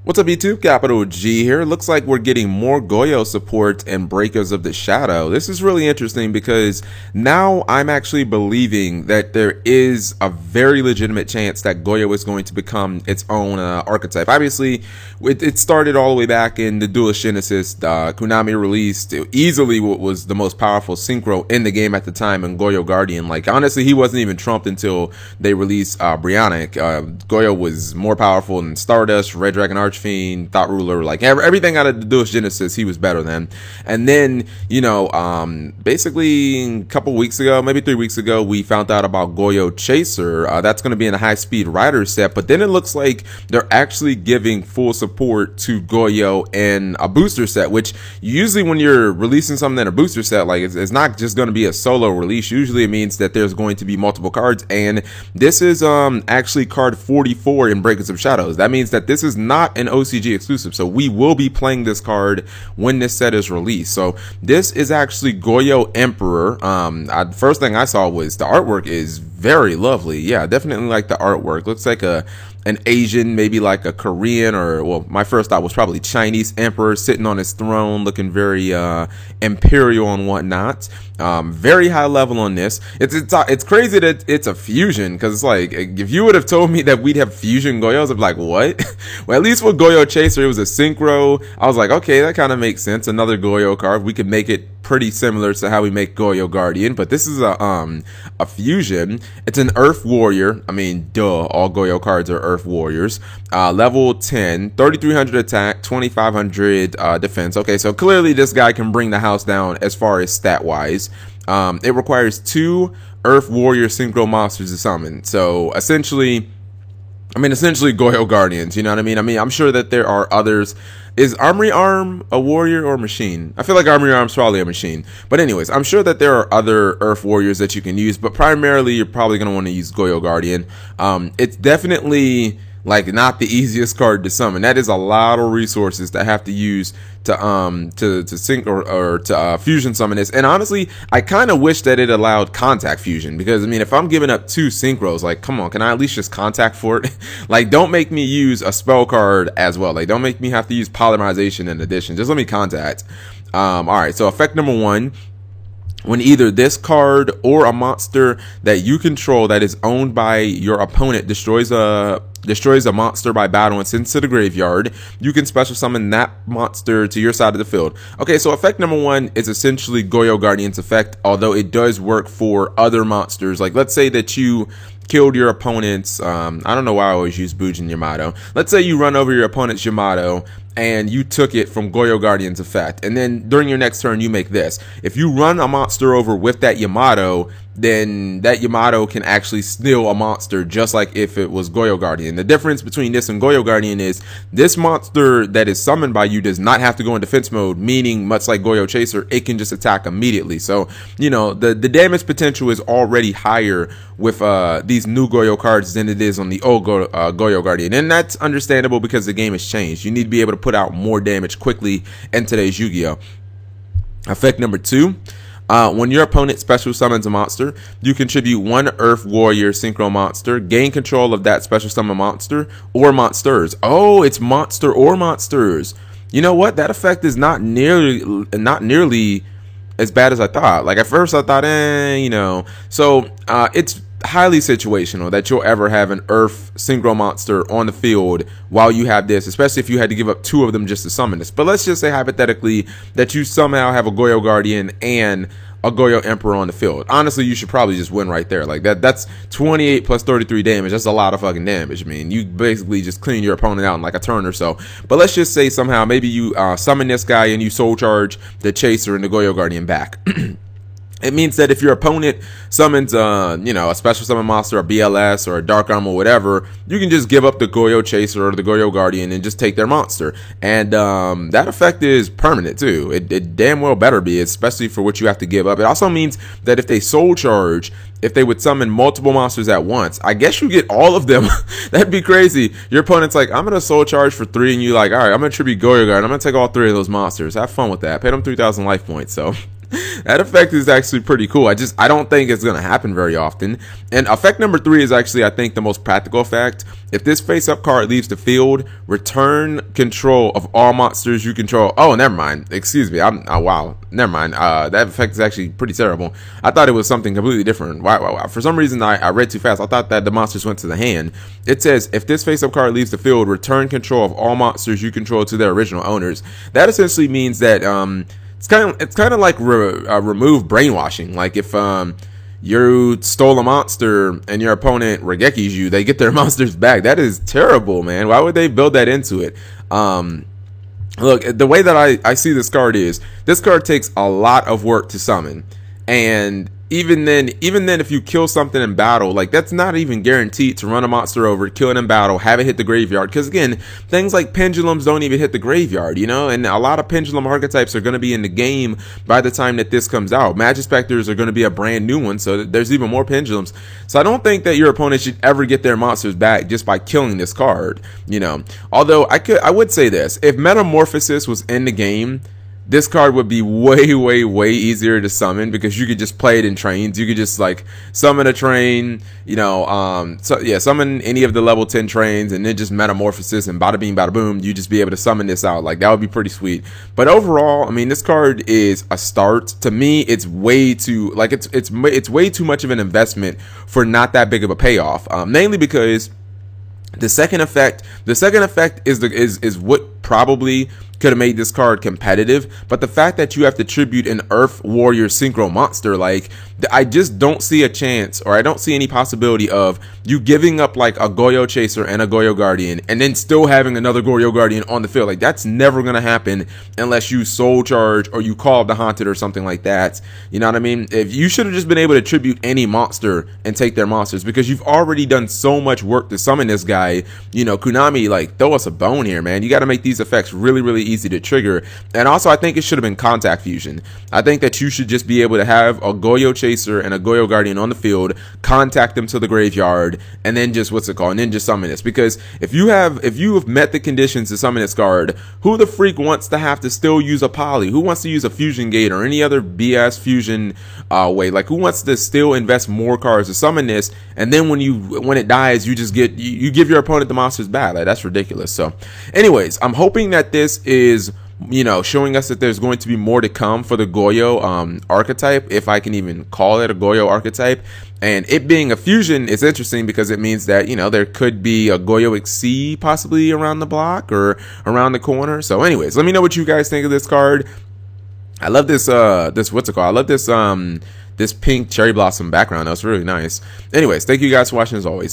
What's up, YouTube? Capital G here. Looks like we're getting more Goyo support and Breakers of the Shadow. This is really interesting because now I'm actually believing that there is a very legitimate chance that Goyo is going to become its own archetype. Obviously, it started all the way back in the Duelist Genesis. Konami released easily what was the most powerful synchro in the game at the time in Goyo Guardian. Like, honestly, he wasn't even trumped until they released Brionac. Goyo was more powerful than Stardust, Red Dragon Archfiend, Thought Ruler, like everything out of the Duelist Genesis, he was better than. And then, you know, basically a couple weeks ago, maybe 3 weeks ago, we found out about Goyo Chaser. That's going to be in a high-speed rider set, but then it looks like they're actually giving full support to Goyo in a booster set, which usually when you're releasing something in a booster set, like it's not just going to be a solo release. Usually it means that there's going to be multiple cards, and this is actually card 44 in Breakers of Shadows. That means that this is not an OCG exclusive, so we will be playing this card when this set is released. So this is actually Goyo Emperor. First thing I saw was the artwork is very lovely. Yeah, definitely like the artwork. Looks like an Asian, maybe like a Korean, or, well, my first thought was probably Chinese emperor sitting on his throne, looking very imperial and whatnot. Very high level on this. It's crazy that it's a fusion, because it's like, if you would have told me that we'd have fusion Goyos, I'd be like, what? Well, at least with Goyo Chaser, it was a synchro. I was like, okay, that kind of makes sense. Another Goyo card. We could make it pretty similar to how we make Goyo Guardian, but this is a fusion. It's an Earth Warrior. I mean, duh, all Goyo cards are Earth Warriors. Level 10, 3300 attack, 2500 defense. Okay, so clearly this guy can bring the house down as far as stat wise. It requires 2 Earth Warrior synchro monsters to summon. So essentially Goyo Guardians, you know what I mean? I'm sure that there are others. Is Armory Arm a warrior or a machine? I feel like Armory Arm's probably a machine. But anyways, I'm sure that there are other Earth Warriors that you can use, but primarily you're probably going to want to use Goyo Guardian. It's definitely like not the easiest card to summon. That is a lot of resources that have to use to sync or to fusion summon this. And honestly, I kind of wish that it allowed contact fusion, because I mean, if I'm giving up 2 synchros, like, come on, can I at least just contact for it? Like, don't make me use a spell card as well. Like, don't make me have to use polymerization in addition. Just let me contact. All right, so effect number 1. When either this card or a monster that you control that is owned by your opponent destroys a monster by battle and sends to the graveyard, you can special summon that monster to your side of the field. Okay, so effect number 1 is essentially Goyo Guardian's effect, although it does work for other monsters. Like, let's say that you killed your opponent's, I don't know why I always use Bujin Yamato. Let's say you run over your opponent's Yamato and you took it from Goyo Guardian's effect, and then during your next turn you make this. If you run a monster over with that Yamato, then that Yamato can actually steal a monster just like if it was Goyo Guardian. The difference between this and Goyo Guardian is this monster that is summoned by you does not have to go in defense mode, meaning much like Goyo Chaser, it can just attack immediately. So, you know, the damage potential is already higher with these new Goyo cards than it is on the old Goyo Guardian. And that's understandable because the game has changed. You need to be able to put out more damage quickly in today's Yu-Gi-Oh! Effect number 2. When your opponent special summons a monster, you contribute 1 Earth Warrior synchro monster, gain control of that special summon monster or monsters. Oh, it's monster or monsters. You know what? That effect is not nearly as bad as I thought. Like, at first I thought, you know. So it's highly situational that you'll ever have an Earth synchro monster on the field while you have this, especially if you had to give up 2 of them just to summon this. But let's just say hypothetically that you somehow have a Goyo Guardian and a Goyo Emperor on the field. Honestly, you should probably just win right there. Like, that's 28 plus 33 damage. That's a lot of fucking damage. I mean, you basically just clean your opponent out in like a turn or so. But let's just say somehow maybe you summon this guy and you soul charge the Chaser and the Goyo Guardian back. It means that if your opponent summons, you know, a special summon monster, a BLS, or a Dark Arm, or whatever, you can just give up the Goyo Chaser or the Goyo Guardian and just take their monster. And that effect is permanent, too. It damn well better be, especially for what you have to give up. It also means that if they soul charge, if they would summon multiple monsters at once, I guess you get all of them. That'd be crazy. Your opponent's like, I'm going to soul charge for 3, and you're like, all right, I'm going to tribute Goyo Guard. I'm going to take all 3 of those monsters. Have fun with that. Pay them 3,000 life points. So That effect is actually pretty cool. I don't think it's going to happen very often. And effect number 3 is actually, I think, the most practical effect. If this face-up card leaves the field, return control of all monsters you control. Oh, never mind. Excuse me. Wow. Never mind. That effect is actually pretty terrible. I thought it was something completely different. Wow. For some reason, I read too fast. I thought that the monsters went to the hand. It says, if this face-up card leaves the field, return control of all monsters you control to their original owners. That essentially means that it's kind of like remove brainwashing. Like if you stole a monster and your opponent regekis you, they get their monsters back. That is terrible, man. Why would they build that into it? Look, the way that I see this card is, this card takes a lot of work to summon, and even then if you kill something in battle, like, that's not even guaranteed to run a monster over, kill it in battle, have it hit the graveyard, because again, things like pendulums don't even hit the graveyard, you know, and a lot of pendulum archetypes are going to be in the game by the time that this comes out. Magispectors are going to be a brand new one, so there's even more pendulums. So I don't think that your opponent should ever get their monsters back just by killing this card, you know. Although I would say this, if Metamorphosis was in the game, this card would be way easier to summon, because you could just play it in trains. You could just, like, summon a train, you know, summon any of the level 10 trains, and then just Metamorphosis, and bada bing bada boom, you just be able to summon this out. Like, that would be pretty sweet. But overall, I mean, this card is a start. To me, it's way too, like, it's way too much of an investment for not that big of a payoff. Mainly because the second effect is what probably could have made this card competitive, but the fact that you have to tribute an Earth Warrior Synchro monster, like, I just don't see a chance, or I don't see any possibility of you giving up like a Goyo Chaser and a Goyo Guardian and then still having another Goyo Guardian on the field. Like, that's never gonna happen unless you Soul Charge or you Call of the Haunted or something like that. You know what I mean? If you should have just been able to tribute any monster and take their monsters, because you've already done so much work to summon this guy. You know, Konami, like, throw us a bone here, man. You got to make these effects really easy to trigger. And also, I think it should have been Contact Fusion. I think that you should just be able to have a Goyo Chaser and a Goyo Guardian on the field, contact them to the graveyard, and then just and then just summon this. Because if you have met the conditions to summon this card, who the freak wants to have to still use a Poly? Who wants to use a Fusion Gate or any other BS fusion way? Like, who wants to still invest more cards to summon this, and then when it dies, you just you give your opponent the monsters back? Like, that's ridiculous. So anyways, I'm hoping that this is, you know, showing us that there's going to be more to come for the Goyo archetype, if I can even call it a Goyo archetype. And it being a fusion is interesting because it means that, you know, there could be a Goyo XC possibly around the block or around the corner. So anyways, let me know what you guys think of this card. I love this what's it called? I love this this pink cherry blossom background. That was really nice. Anyways, thank you guys for watching as always.